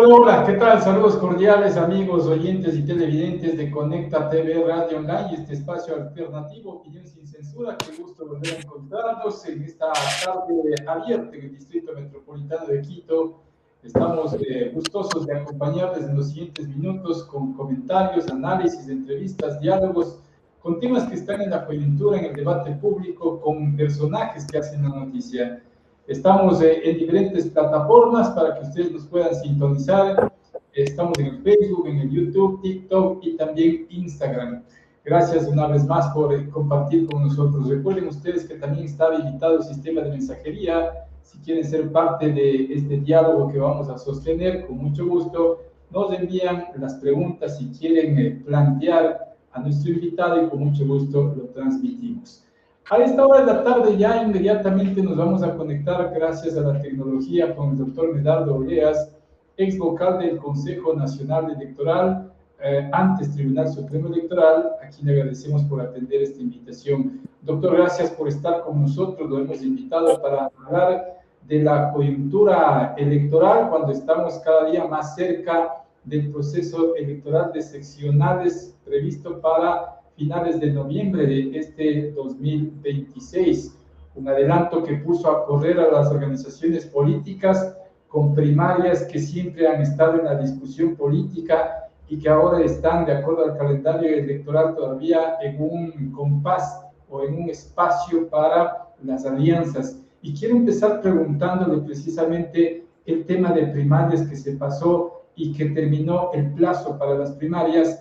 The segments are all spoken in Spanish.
Hola, hola, ¿qué tal? Saludos cordiales, amigos, oyentes y televidentes de Conecta TV Radio Online, este espacio alternativo, opinión sin censura. Qué gusto volver a encontrarnos en esta tarde abierta en el Distrito Metropolitano de Quito. Estamos gustosos de acompañarles en los siguientes minutos con comentarios, análisis, entrevistas, diálogos, con temas que están en la coyuntura, en el debate público, con personajes que hacen la noticia. Estamos en diferentes plataformas para que ustedes nos puedan sintonizar. Estamos en el Facebook, en el YouTube, TikTok y también Instagram. Gracias una vez más por compartir con nosotros. Recuerden ustedes que también está habilitado el sistema de mensajería. Si quieren ser parte de este diálogo que vamos a sostener, con mucho gusto, nos envían las preguntas si quieren plantear a nuestro invitado y con mucho gusto lo transmitimos. A esta hora de la tarde ya inmediatamente nos vamos a conectar gracias a la tecnología con el doctor Medardo Oleas, ex vocal del Consejo Nacional Electoral, antes Tribunal Supremo Electoral, a quien le agradecemos por atender esta invitación. Doctor, gracias por estar con nosotros, lo hemos invitado para hablar de la coyuntura electoral cuando estamos cada día más cerca del proceso electoral de seccionales previsto para finales de noviembre de este 2026, un adelanto que puso a correr a las organizaciones políticas con primarias que siempre han estado en la discusión política y que ahora están, de acuerdo al calendario electoral, todavía en un compás o en un espacio para las alianzas. Y quiero empezar preguntándole precisamente el tema de primarias que se pasó y que terminó el plazo para las primarias.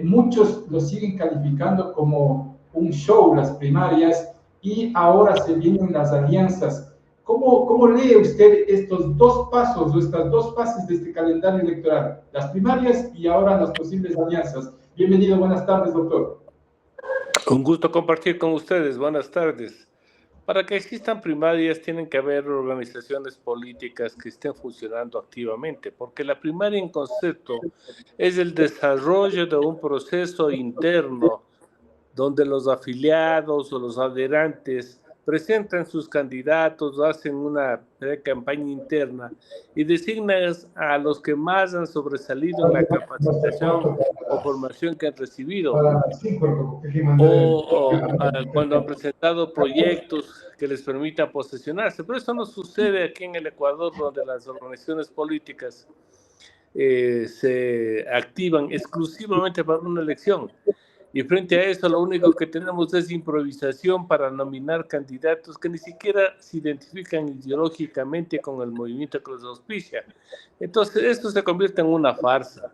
Muchos lo siguen calificando como un show, las primarias, y ahora se vienen las alianzas. ¿Cómo lee usted estos dos pasos o estas dos fases de este calendario electoral? Las primarias y ahora las posibles alianzas. Bienvenido, buenas tardes, doctor. Un gusto compartir con ustedes, buenas tardes. Para que existan primarias tienen que haber organizaciones políticas que estén funcionando activamente, porque la primaria en concepto es el desarrollo de un proceso interno donde los afiliados o los adherentes presentan sus candidatos, hacen una campaña interna y designan a los que más han sobresalido en la capacitación o formación que han recibido. O cuando han presentado proyectos que les permitan posesionarse. Pero eso no sucede aquí en el Ecuador, donde las organizaciones políticas se activan exclusivamente para una elección. Y frente a eso, lo único que tenemos es improvisación para nominar candidatos que ni siquiera se identifican ideológicamente con el movimiento que los auspicia. Entonces, esto se convierte en una farsa.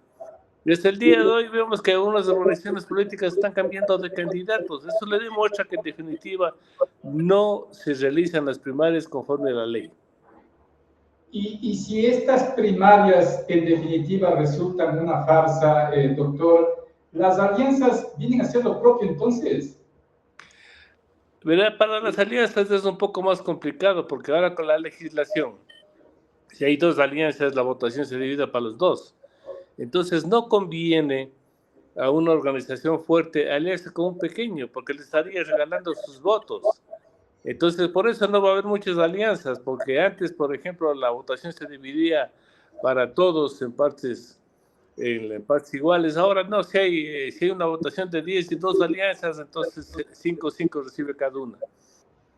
Desde el día de hoy vemos que algunas organizaciones políticas están cambiando de candidatos. Eso le demuestra que en definitiva no se realizan las primarias conforme a la ley. Y si estas primarias en definitiva resultan una farsa, doctor, ¿las alianzas vienen a hacer lo propio entonces? ¿Verdad? Para las alianzas es un poco más complicado porque ahora con la legislación, si hay dos alianzas, la votación se divide para los dos. Entonces no conviene a una organización fuerte aliarse con un pequeño porque le estaría regalando sus votos. Entonces por eso no va a haber muchas alianzas, porque antes, por ejemplo, la votación se dividía para todos en partes iguales. Ahora no, si hay una votación de 10 y 2 alianzas, entonces 5 recibe cada una.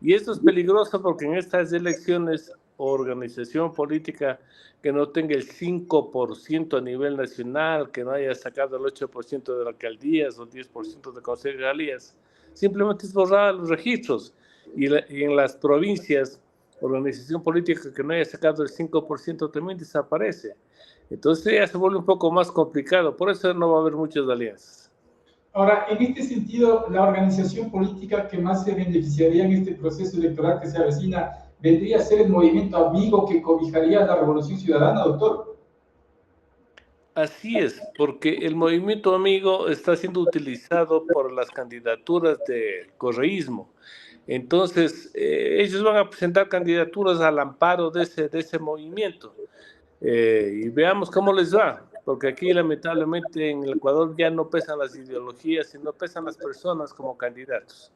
Y esto es peligroso porque en estas elecciones, organización política que no tenga el 5% a nivel nacional, que no haya sacado el 8% de las alcaldías o 10% de concejalías, simplemente es borrar los registros. Y en las provincias, organización política que no haya sacado el 5% también desaparece. Entonces ya se vuelve un poco más complicado, por eso no va a haber muchas alianzas. Ahora, en este sentido, la organización política que más se beneficiaría en este proceso electoral que se avecina, ¿vendría a ser el movimiento amigo que cobijaría la Revolución Ciudadana, doctor? Así es, porque el movimiento amigo está siendo utilizado por las candidaturas del correísmo. Entonces, ellos van a presentar candidaturas al amparo de ese movimiento. Y veamos cómo les va, porque aquí lamentablemente en el Ecuador ya no pesan las ideologías, sino pesan las personas como candidatos.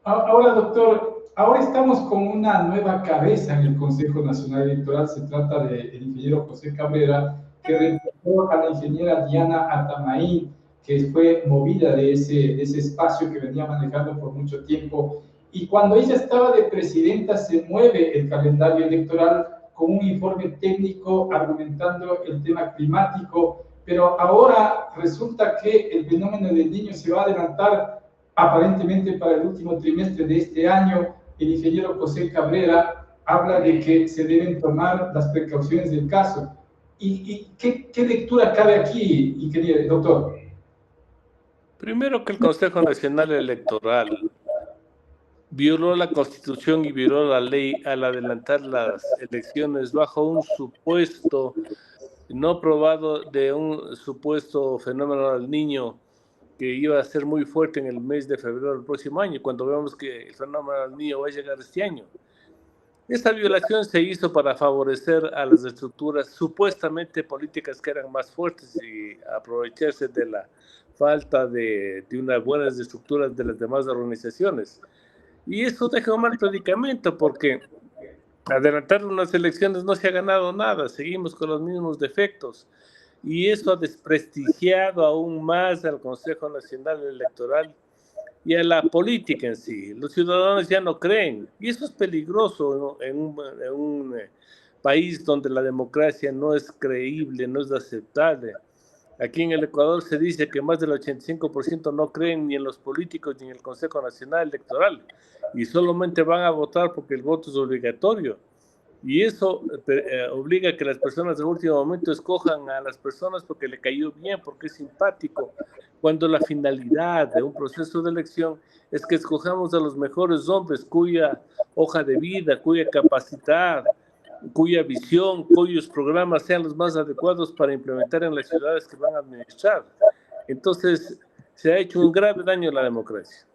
Ahora, doctor, ahora estamos con una nueva cabeza en el Consejo Nacional Electoral, se trata del ingeniero José Cabrera, que reemplazó a la ingeniera Diana Atamaín, que fue movida de ese espacio que venía manejando por mucho tiempo. Y cuando ella estaba de presidenta, se mueve el calendario electoral con un informe técnico argumentando el tema climático, pero ahora resulta que el fenómeno del Niño se va a adelantar aparentemente para el último trimestre de este año. El ingeniero José Cabrera habla de que se deben tomar las precauciones del caso. ¿Y qué lectura cabe aquí, ingeniero, doctor? Primero, que el Consejo Nacional Electoral violó la Constitución y violó la ley al adelantar las elecciones bajo un supuesto no probado de un supuesto fenómeno del Niño que iba a ser muy fuerte en el mes de febrero del próximo año, cuando vemos que el fenómeno del Niño va a llegar este año. Esta violación se hizo para favorecer a las estructuras supuestamente políticas que eran más fuertes y aprovecharse de la falta de unas buenas estructuras de las demás organizaciones. Y eso deja un mal predicamento, porque adelantar unas elecciones no se ha ganado nada, seguimos con los mismos defectos. Y eso ha desprestigiado aún más al Consejo Nacional Electoral y a la política en sí. Los ciudadanos ya no creen, y eso es peligroso, ¿no? en un país donde la democracia no es creíble, no es aceptable. Aquí en el Ecuador se dice que más del 85% no creen ni en los políticos ni en el Consejo Nacional Electoral, y solamente van a votar porque el voto es obligatorio. Y eso obliga a que las personas de último momento escojan a las personas porque le cayó bien, porque es simpático, cuando la finalidad de un proceso de elección es que escojamos a los mejores hombres cuya hoja de vida, cuya capacidad, cuya visión, cuyos programas sean los más adecuados para implementar en las ciudades que van a administrar. Entonces, se ha hecho un grave daño a la democracia.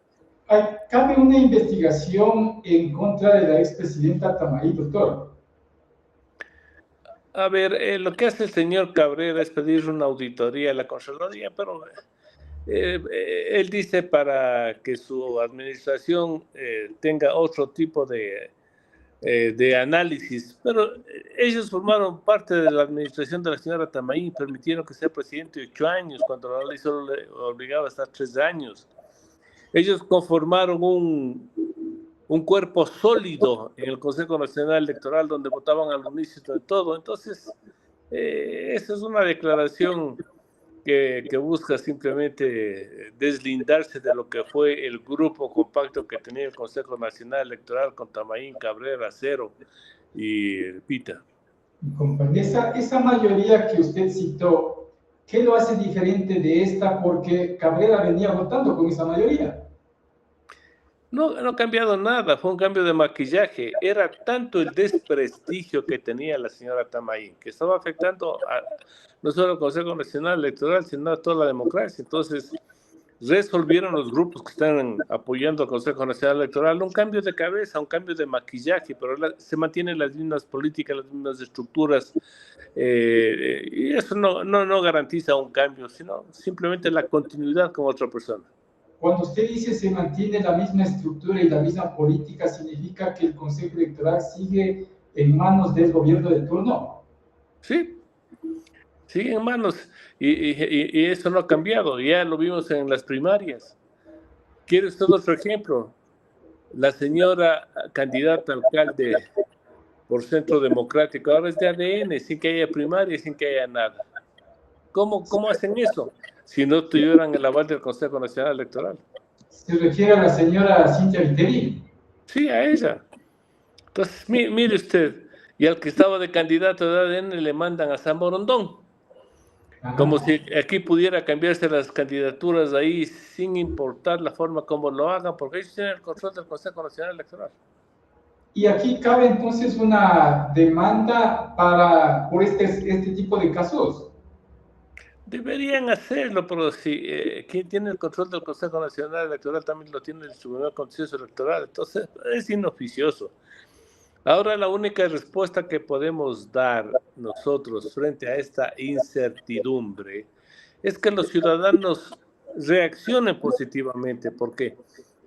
¿Cabe una investigación en contra de la expresidenta Atamaín, doctor? A ver, lo que hace el señor Cabrera es pedir una auditoría a la Contraloría, pero él dice para que su administración tenga otro tipo de análisis, pero ellos formaron parte de la administración de la señora Atamaín, permitieron que sea presidente 8 años, cuando la ley solo le obligaba a estar 3 años. Ellos conformaron un cuerpo sólido en el Consejo Nacional Electoral donde votaban al unísono de todo. Entonces, esa es una declaración que busca simplemente deslindarse de lo que fue el grupo compacto que tenía el Consejo Nacional Electoral con Atamaín, Cabrera, Cero y Pita. Esa mayoría que usted citó, ¿qué lo hace diferente de esta? Porque Cabrera venía votando con esa mayoría. No ha cambiado nada, fue un cambio de maquillaje. Era tanto el desprestigio que tenía la señora Atamaín, que estaba afectando no solo al Consejo Nacional Electoral, sino a toda la democracia. Entonces, resolvieron los grupos que están apoyando al Consejo Nacional Electoral un cambio de cabeza, un cambio de maquillaje, pero se mantienen las mismas políticas, las mismas estructuras, y eso no garantiza un cambio, sino simplemente la continuidad con otra persona. Cuando usted dice se mantiene la misma estructura y la misma política, ¿significa que el Consejo Electoral sigue en manos del gobierno de turno? Sí, sigue en manos, y eso no ha cambiado, ya lo vimos en las primarias. ¿Quiere usted otro ejemplo? La señora candidata a alcalde por Centro Democrático ahora es de ADN, sin que haya primarias, sin que haya nada. ¿Cómo hacen eso? Si no tuvieran el aval del Consejo Nacional Electoral. ¿Se refiere a la señora Cintia Viteri? Sí, a ella. Entonces, mire usted, y al que estaba de candidato de ADN le mandan a San Borondón. Como si aquí pudiera cambiarse las candidaturas ahí sin importar la forma como lo hagan, porque ellos tienen el control del Consejo Nacional Electoral. Y aquí cabe entonces una demanda por este tipo de casos. Deberían hacerlo, pero si quien tiene el control del Consejo Nacional Electoral también lo tiene el Tribunal Contencioso Electoral, entonces es inoficioso. Ahora la única respuesta que podemos dar nosotros frente a esta incertidumbre es que los ciudadanos reaccionen positivamente, porque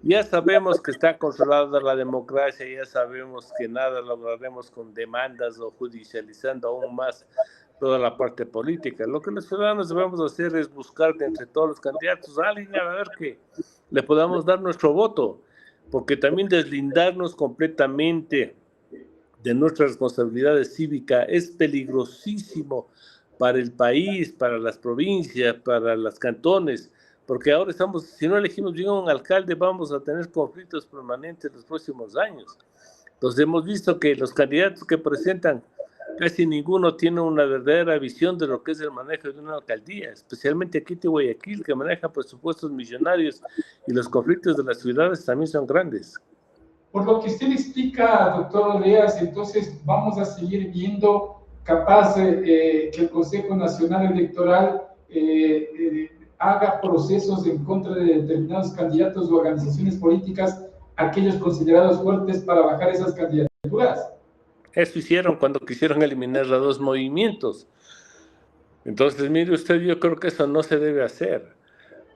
ya sabemos que está controlada la democracia, ya sabemos que nada lograremos con demandas o judicializando aún más toda la parte política. Lo que los ciudadanos debemos hacer es buscar de entre todos los candidatos a alguien a ver que le podamos dar nuestro voto, porque también deslindarnos completamente de nuestras responsabilidades cívicas es peligrosísimo para el país, para las provincias, para los cantones, porque ahora estamos, si no elegimos bien a un alcalde, vamos a tener conflictos permanentes en los próximos años. Entonces hemos visto que los candidatos que presentan, casi ninguno tiene una verdadera visión de lo que es el manejo de una alcaldía, especialmente aquí en Guayaquil, que maneja presupuestos millonarios y los conflictos de las ciudades también son grandes. Por lo que usted explica, doctor Oleas, entonces vamos a seguir viendo capaz que el Consejo Nacional Electoral haga procesos en contra de determinados candidatos o organizaciones políticas, aquellos considerados fuertes para bajar esas candidaturas. Eso hicieron cuando quisieron eliminar los dos movimientos. Entonces, mire usted, yo creo que eso no se debe hacer,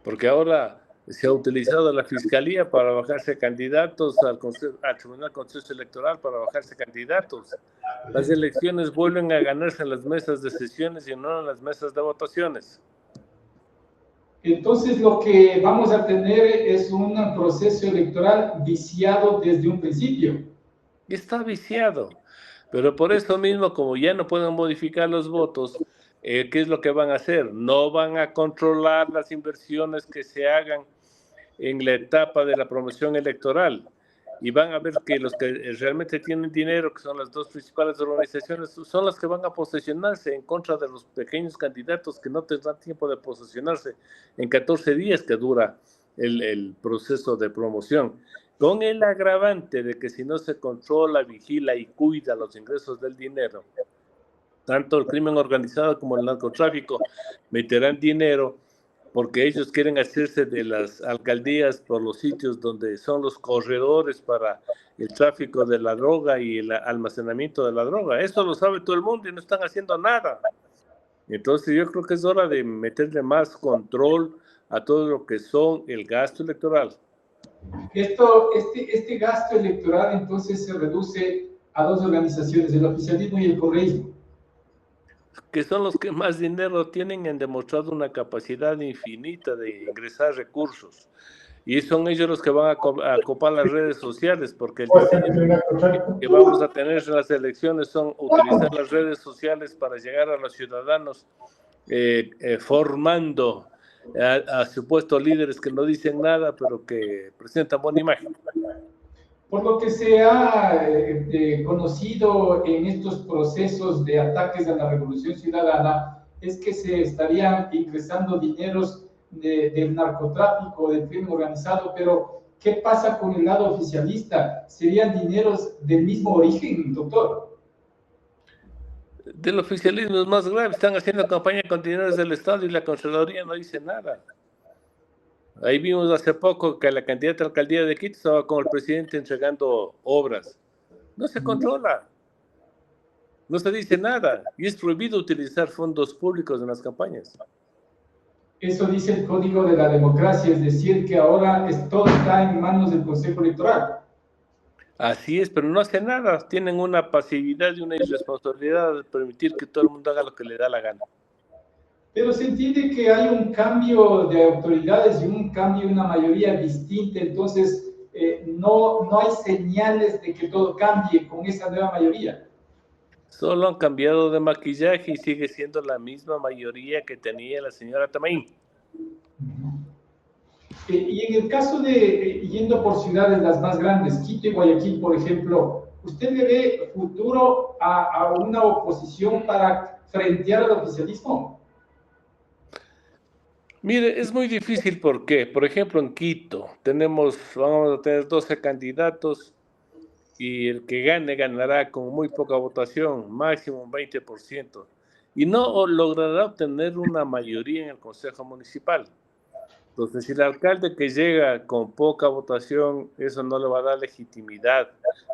porque ahora se ha utilizado la Fiscalía para bajarse candidatos al Tribunal Contencioso Electoral para bajarse candidatos. Las elecciones vuelven a ganarse en las mesas de sesiones y no en las mesas de votaciones. Entonces, lo que vamos a tener es un proceso electoral viciado desde un principio. Está viciado, pero por eso mismo, como ya no pueden modificar los votos, ¿qué es lo que van a hacer? No van a controlar las inversiones que se hagan en la etapa de la promoción electoral y van a ver que los que realmente tienen dinero, que son las dos principales organizaciones, son las que van a posesionarse en contra de los pequeños candidatos que no tendrán tiempo de posesionarse en 14 días que dura el proceso de promoción, con el agravante de que si no se controla, vigila y cuida los ingresos del dinero, tanto el crimen organizado como el narcotráfico meterán dinero porque ellos quieren hacerse de las alcaldías por los sitios donde son los corredores para el tráfico de la droga y el almacenamiento de la droga. Eso lo sabe todo el mundo y no están haciendo nada. Entonces yo creo que es hora de meterle más control a todo lo que son el gasto electoral. Este gasto electoral entonces se reduce a dos organizaciones, el oficialismo y el correísmo, que son los que más dinero tienen y han demostrado una capacidad infinita de ingresar recursos. Y son ellos los que van a copar las redes sociales, porque el diseño que vamos a tener en las elecciones son utilizar las redes sociales para llegar a los ciudadanos formando a supuestos líderes que no dicen nada, pero que presentan buena imagen. Por lo que se ha conocido en estos procesos de ataques a la revolución ciudadana, es que se estarían ingresando dineros del narcotráfico, del crimen organizado, pero ¿qué pasa con el lado oficialista? ¿Serían dineros del mismo origen, doctor? Del oficialismo es más grave, están haciendo campaña con dineros del Estado y la Contraloría no dice nada. Ahí vimos hace poco que la candidata a la alcaldía de Quito estaba con el presidente entregando obras. No se controla, no se dice nada y es prohibido utilizar fondos públicos en las campañas. Eso dice el Código de la Democracia, es decir, que ahora todo está en manos del Consejo Electoral. Así es, pero no hace nada, tienen una pasividad y una irresponsabilidad de permitir que todo el mundo haga lo que le da la gana. Pero se entiende que hay un cambio de autoridades y un cambio, una mayoría distinta, entonces no hay señales de que todo cambie con esa nueva mayoría. Solo han cambiado de maquillaje y sigue siendo la misma mayoría que tenía la señora Tamaín. Y en el caso de, yendo por ciudades las más grandes, Quito y Guayaquil, por ejemplo, ¿usted le ve futuro a una oposición para frentear al oficialismo? Mire, es muy difícil porque, por ejemplo, en Quito vamos a tener 12 candidatos y el que gane ganará con muy poca votación, máximo un 20%, y no logrará obtener una mayoría en el Consejo Municipal. Entonces, si el alcalde que llega con poca votación, eso no le va a dar legitimidad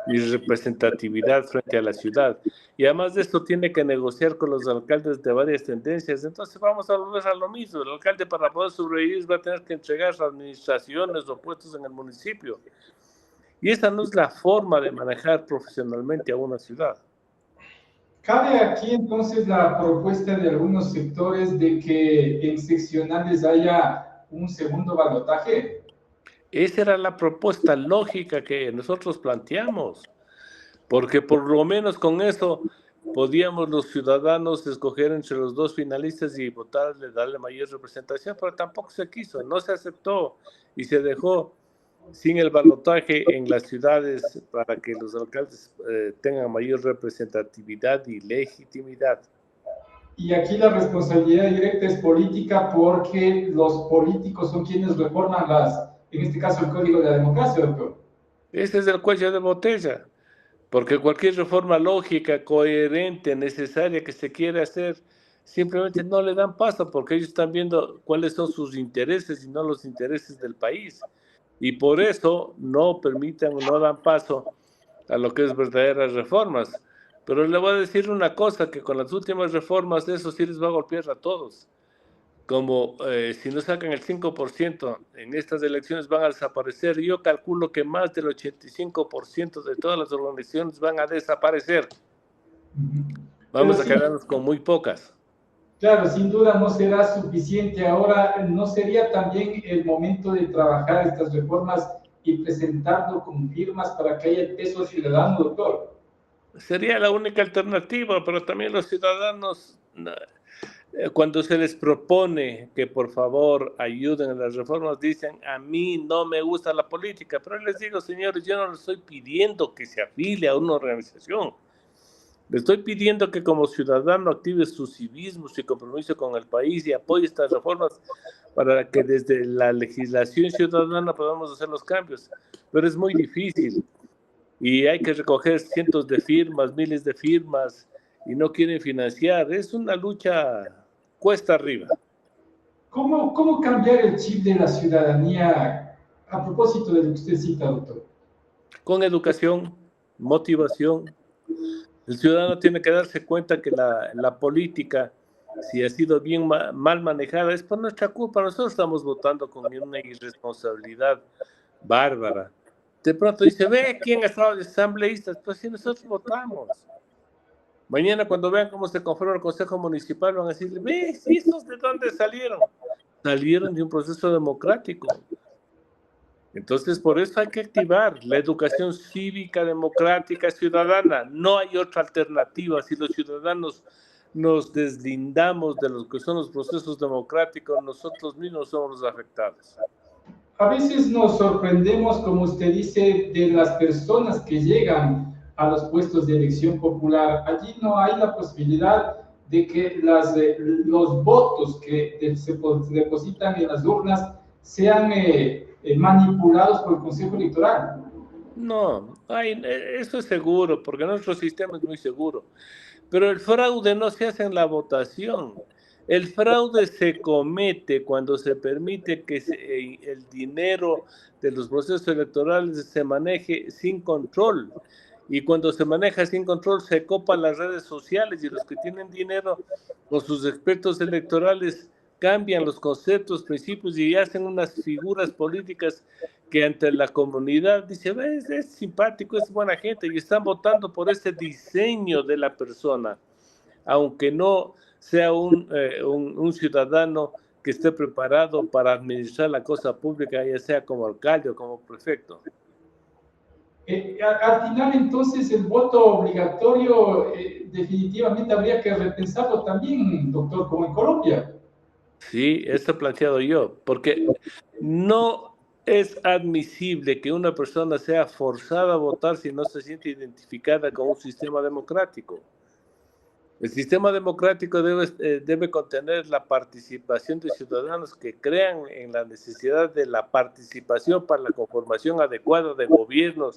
ni representatividad frente a la ciudad. Y además de esto, tiene que negociar con los alcaldes de varias tendencias. Entonces, vamos a volver a lo mismo. El alcalde, para poder sobrevivir, va a tener que entregar administraciones o puestos en el municipio. Y esa no es la forma de manejar profesionalmente a una ciudad. Cabe aquí entonces la propuesta de algunos sectores de que en seccionales haya un segundo balotaje. Esa era la propuesta lógica que nosotros planteamos, porque por lo menos con eso podíamos los ciudadanos escoger entre los dos finalistas y votarle, darle mayor representación, pero tampoco se quiso, no se aceptó y se dejó sin el balotaje en las ciudades para que los alcaldes tengan mayor representatividad y legitimidad. Y aquí la responsabilidad directa es política porque los políticos son quienes reforman en este caso, el Código de la Democracia, doctor. Ese es el cuello de botella, porque cualquier reforma lógica, coherente, necesaria que se quiera hacer, simplemente no le dan paso porque ellos están viendo cuáles son sus intereses y no los intereses del país. Y por eso no permiten, no dan paso a lo que es verdaderas reformas. Pero le voy a decir una cosa, que con las últimas reformas eso sí les va a golpear a todos. Como si no sacan el 5% en estas elecciones van a desaparecer. Yo calculo que más del 85% de todas las organizaciones van a desaparecer. Vamos a quedarnos con muy pocas. Claro, sin duda no será suficiente. Ahora, ¿no sería también el momento de trabajar estas reformas y presentarlo con firmas para que haya peso ciudadano, doctor? Sería la única alternativa, pero también los ciudadanos, cuando se les propone que por favor ayuden en las reformas, dicen, a mí no me gusta la política, pero les digo, señores, yo no les estoy pidiendo que se afilie a una organización. Le estoy pidiendo que como ciudadano active su civismo, su compromiso con el país y apoye estas reformas para que desde la legislación ciudadana podamos hacer los cambios. Pero es muy difícil y hay que recoger cientos de firmas, miles de firmas y no quieren financiar. Es una lucha cuesta arriba. ¿Cómo cambiar el chip de la ciudadanía a propósito de lo que usted cita, doctor? Con educación, motivación. El ciudadano tiene que darse cuenta que la política, si ha sido bien mal manejada, es por nuestra culpa. Nosotros estamos votando con una irresponsabilidad bárbara. De pronto dice, ve quién ha estado de asambleístas, pues si nosotros votamos. Mañana cuando vean cómo se conforma el Consejo Municipal van a decir, ve, ¿estos de dónde salieron? Salieron de un proceso democrático. Entonces, por eso hay que activar la educación cívica, democrática, ciudadana. No hay otra alternativa. Si los ciudadanos nos deslindamos de lo que son los procesos democráticos, nosotros mismos somos los afectados. A veces nos sorprendemos, como usted dice, de las personas que llegan a los puestos de elección popular. Allí no hay la posibilidad de que los votos que se depositan en las urnas sean manipulados por el Consejo Electoral. No, eso es seguro, porque nuestro sistema es muy seguro. Pero el fraude no se hace en la votación. El fraude se comete cuando se permite que el dinero de los procesos electorales se maneje sin control. Y cuando se maneja sin control, se copan las redes sociales y los que tienen dinero con sus expertos electorales cambian los conceptos, principios y hacen unas figuras políticas que ante la comunidad dice, es simpático, es buena gente y están votando por ese diseño de la persona, aunque no sea un ciudadano que esté preparado para administrar la cosa pública, ya sea como alcalde o como prefecto. Al final, entonces, el voto obligatorio definitivamente habría que repensarlo también, doctor, como en Colombia. Sí, eso he planteado yo, porque no es admisible que una persona sea forzada a votar si no se siente identificada con un sistema democrático. El sistema democrático debe contener la participación de ciudadanos que crean en la necesidad de la participación para la conformación adecuada de gobiernos,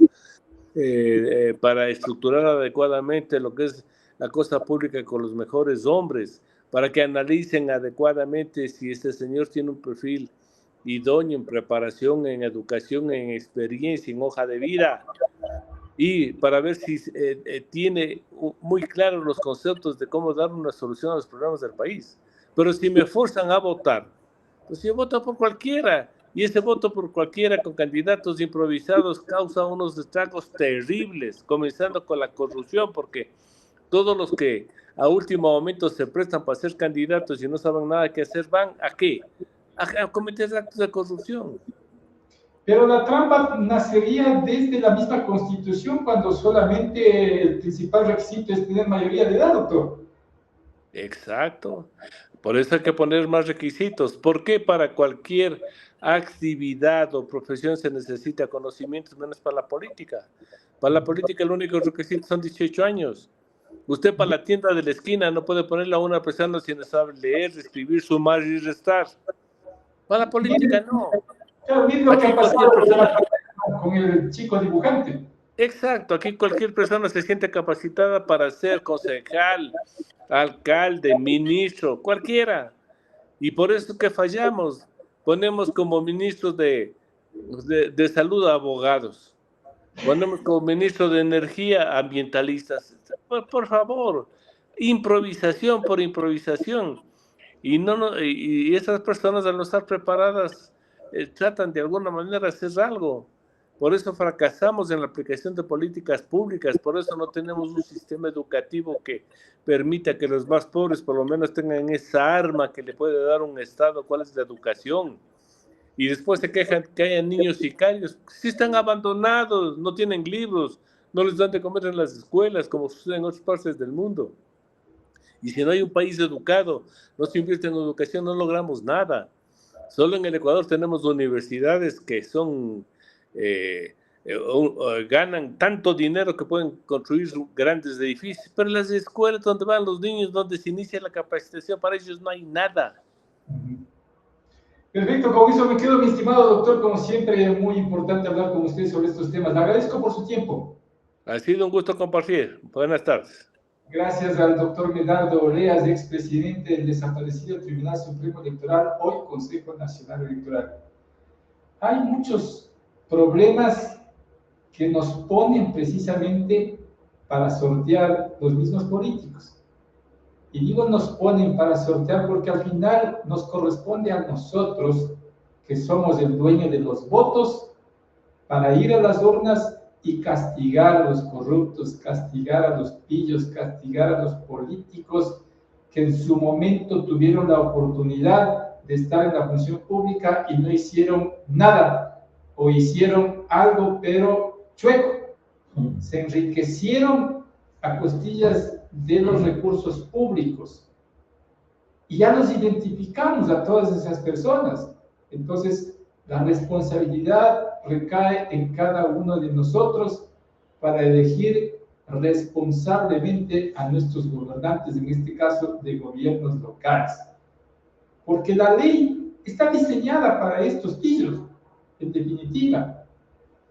para estructurar adecuadamente lo que es la cosa pública con los mejores hombres, para que analicen adecuadamente si este señor tiene un perfil idóneo en preparación, en educación, en experiencia, en hoja de vida, y para ver si tiene muy claros los conceptos de cómo dar una solución a los problemas del país. Pero si me forzan a votar, pues yo voto por cualquiera, y ese voto por cualquiera con candidatos improvisados causa unos estragos terribles, comenzando con la corrupción, porque todos los que a último momento se prestan para ser candidatos y no saben nada que hacer, ¿van a qué? A cometer actos de corrupción. Pero la trampa nacería desde la misma Constitución cuando solamente el principal requisito es tener mayoría de edad, doctor. Exacto. Por eso hay que poner más requisitos. ¿Por qué para cualquier actividad o profesión se necesita conocimientos, menos para la política? Para la política el único requisito son 18 años. Usted para la tienda de la esquina no puede ponerle a una persona si no sabe leer, escribir, sumar y restar. Para la política no. Claro, miren lo que ha pasado con el chico dibujante. Exacto, aquí cualquier persona se siente capacitada para ser concejal, alcalde, ministro, cualquiera. Y por eso que fallamos, ponemos como ministros de salud a abogados, ponemos como ministro de energía ambientalistas. Por favor, improvisación por improvisación. Y esas personas al no estar preparadas tratan de alguna manera de hacer algo. Por eso fracasamos en la aplicación de políticas públicas, por eso no tenemos un sistema educativo que permita que los más pobres por lo menos tengan esa arma que le puede dar un Estado, cuál es la educación. Y después se quejan que haya niños sicarios, si están abandonados, no tienen libros, no les dan de comer en las escuelas, como sucede en otras partes del mundo. Y si no hay un país educado, no se invierte en educación, no logramos nada. Solo en el Ecuador tenemos universidades que son... ganan tanto dinero que pueden construir grandes edificios, pero las escuelas donde van los niños, donde se inicia la capacitación, para ellos no hay nada. Perfecto, con eso me quedo, mi estimado doctor, como siempre, muy importante hablar con usted sobre estos temas. Le agradezco por su tiempo. Ha sido un gusto compartir. Buenas tardes. Gracias al doctor Medardo Oleas, expresidente del desaparecido Tribunal Supremo Electoral, hoy Consejo Nacional Electoral. Hay muchos problemas que nos ponen precisamente para sortear los mismos políticos. Y digo nos ponen para sortear porque al final nos corresponde a nosotros, que somos el dueño de los votos, para ir a las urnas y castigar a los corruptos, castigar a los pillos, castigar a los políticos que en su momento tuvieron la oportunidad de estar en la función pública y no hicieron nada, o hicieron algo pero chueco. Se enriquecieron a costillas de los recursos públicos. Y ya nos identificamos a todas esas personas. Entonces, la responsabilidad recae en cada uno de nosotros para elegir responsablemente a nuestros gobernantes, en este caso de gobiernos locales. Porque la ley está diseñada para estos pillos, en definitiva.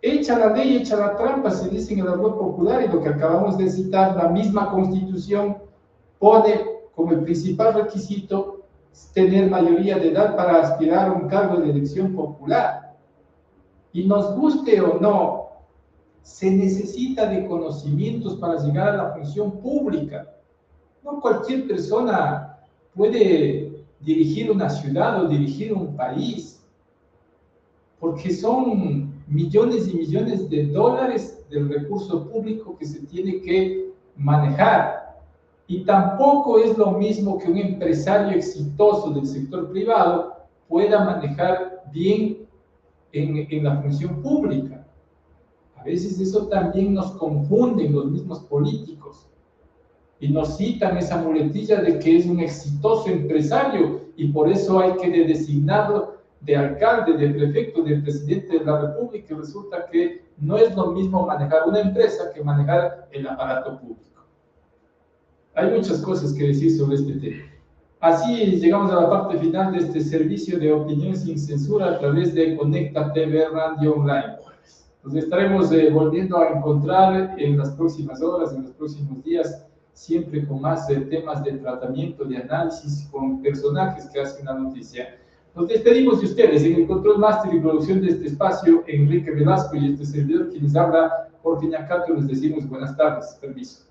Echa la ley, echa la trampa, se dice en el hablar popular, y lo que acabamos de citar, la misma Constitución pone como el principal requisito tener mayoría de edad para aspirar a un cargo de elección popular. Y nos guste o no, se necesita de conocimientos para llegar a la función pública. No cualquier persona puede dirigir una ciudad o dirigir un país, porque son millones y millones de dólares del recurso público que se tiene que manejar. Y tampoco es lo mismo que un empresario exitoso del sector privado pueda manejar bien en la función pública. A veces eso también nos confunde los mismos políticos y nos citan esa muletilla de que es un exitoso empresario y por eso hay que designarlo de alcalde, de prefecto, de presidente de la República, y resulta que no es lo mismo manejar una empresa que manejar el aparato público. Hay muchas cosas que decir sobre este tema. Así llegamos a la parte final de este servicio de opinión sin censura a través de Conecta TV Radio Online. Nos estaremos volviendo a encontrar en las próximas horas, en los próximos días, siempre con más temas de tratamiento, de análisis, con personajes que hacen la noticia. Nos despedimos de ustedes en el control máster y producción de este espacio, Enrique Velasco y este servidor quienes habla, Jorge Ñacato, les decimos buenas tardes. Permiso.